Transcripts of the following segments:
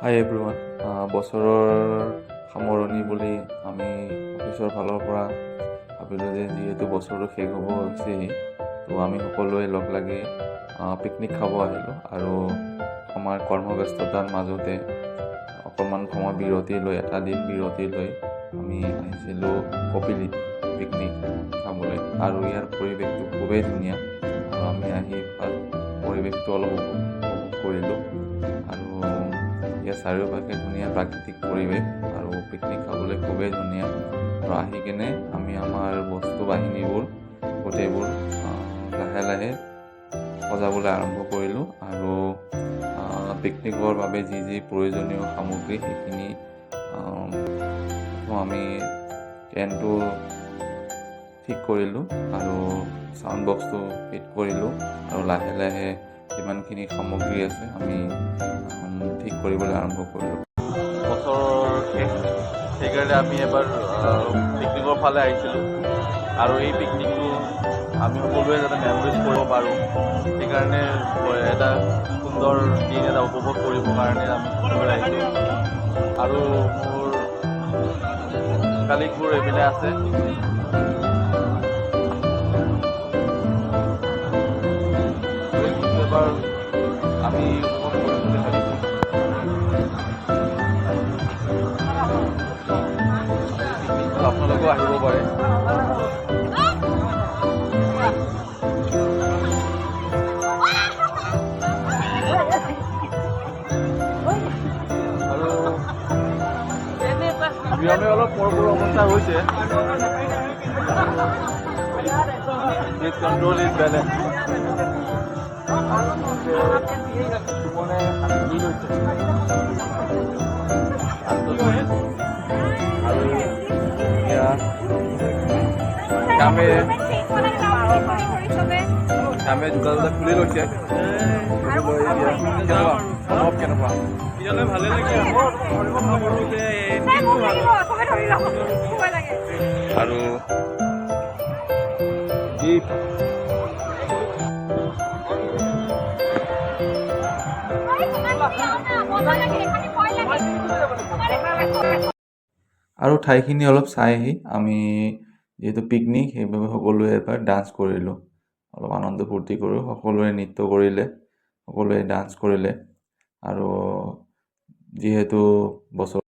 হাই everyone, বছৰৰ সামৰণি বুলি আমি অফিচৰ ফালৰ পৰা ভাবিলোঁ যে যিহেতু বছৰটো শেষ হ'ব হৈছেই, তো আমি সকলোৱে লগ লাগি পিকনিক খাব আহিলোঁ। আৰু আমাৰ কৰ্মব্যস্ততাৰ মাজতে অকণমান সময় বিৰতি লৈ এটা দিন বিৰতি লৈ আমি আহিছিলোঁ কপিলি পিকনিক খাবলৈ। আৰু ইয়াৰ পৰিৱেশটো খুবেই ধুনীয়া, আৰু আমি আহি পৰিৱেশটো অলপ উপভোগ কৰিলোঁ। আৰু ইয়াৰ চাৰিওপাশে ধুনীয়া প্ৰাকৃতিক পৰিৱেশ আৰু পিকনিক খাবলৈ খুবেই ধুনীয়া। আৰু আহি কিনে আমি আমাৰ বস্তু বাহিনীবোৰ গোটেইবোৰ লাহে লাহে সজাবলৈ আৰম্ভ কৰিলোঁ। আৰু পিকনিকৰ বাবে যি যি প্ৰয়োজনীয় সামগ্ৰী সেইখিনি আমি টেণ্টটো ঠিক কৰিলোঁ আৰু চাউণ্ড বক্সটো ফিট কৰিলোঁ। আৰু লাহে লাহে যিমানখিনি সামগ্ৰী আছে আমি ঠিক কৰিবলৈ আৰম্ভ কৰিলোঁ। বছৰৰ শেষ, সেইকাৰণে আমি এবাৰ পিকনিকৰ ফালে আহিছিলোঁ। আৰু এই পিকনিকটো আমি সকলোৱে যাতে মেমৰিজ কৰিব পাৰোঁ, সেইকাৰণে এটা সুন্দৰ দিন এটা উপভোগ কৰিবৰ কাৰণে আমি সকলোৱে আহিছোঁ। আৰু মোৰ কালিকবোৰ এইপিনে আছে। এবাৰ আমি উপভোগ কৰিম বুলি ভাবিছোঁ। আপোনালোকেও আহিব পাৰে। আৰু বিৰামে অলপ সৰু অৱস্থা হৈছে। Control is balance. আৰু এতিয়া কামে জোতা খুলি লৈছে। কেনেকুৱা ভালে লাগে আৰু আৰু ঠাইখিনি অলপ চাই আহি আমি যিহেতু পিকনিক সেইবাবে সকলোৱে এবাৰ ডান্স কৰিলোঁ। অলপ আনন্দ ফূৰ্তি কৰোঁ, সকলোৱে নৃত্য কৰিলে, সকলোৱে ডান্স কৰিলে। আৰু যিহেতু বছৰ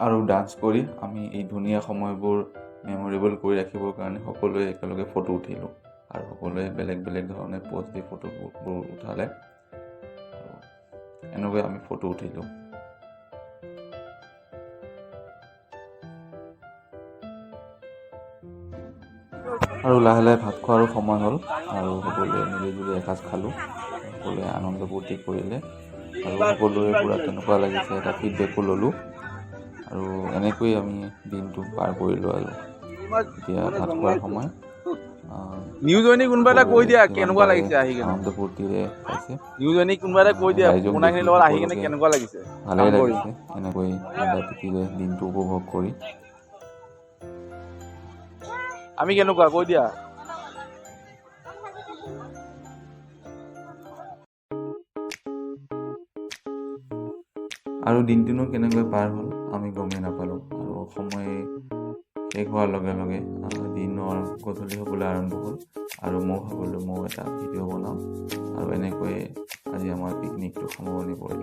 আৰু ডান্স কৰি আমি এই ধুনীয়া সময়বোৰ মেমৰেবল কৰি ৰাখিবৰ কাৰণে সকলোৱে একেলগে ফটো উঠিলোঁ। আৰু সকলোৱে বেলেগ বেলেগ ধৰণে প'জ দি ফটোবোৰ উঠালে। আৰু এনেকৈ আমি ফটো উঠিলোঁ। আৰু লাহে লাহে ভাত খোৱাৰো সময় হ'ল, আৰু সকলোৱে মিলি জুলি এসাঁজ খালোঁ। সকলোৱে আনন্দ ফূৰ্তি কৰিলে, আৰু সকলোৰে পৰা কেনেকুৱা লাগিছে এটা ফিডবেকো ল'লোঁ। আৰু এনেকৈ আমি দিনটো পাৰ কৰিলোঁ। আৰু এতিয়া ভাত খোৱাৰ সময়। নিউজনী কোনোবা এটা কৈ দিয়া কেনেকুৱা লাগিছে আহি কিনে। আনন্দ ফূৰ্তিৰে খাইছে। নিউজনী কোনোবা এটা কৈ দিয়া পুৰণাখিনিৰ লগত আহি কিনে কেনেকুৱা লাগিছে। ভালেই লাগিছে এনেকৈ মিলা প্ৰীতিৰে দিনটো উপভোগ কৰি। আমি কেনেকুৱা কৈ দিয়া। আৰু দিনটোনো কেনেকৈ পাৰ হ'ল আমি গমেই নাপালোঁ। আৰু সময় শেষ হোৱাৰ লগে লগে দিনৰ গধূলি হ'বলৈ আৰম্ভ হ'ল। আৰু মই ভাবিলোঁ মই এটা ভিডিঅ' বনাওঁ, আৰু এনেকৈয়ে আজি আমাৰ পিকনিকটো সামৰণি পৰিল।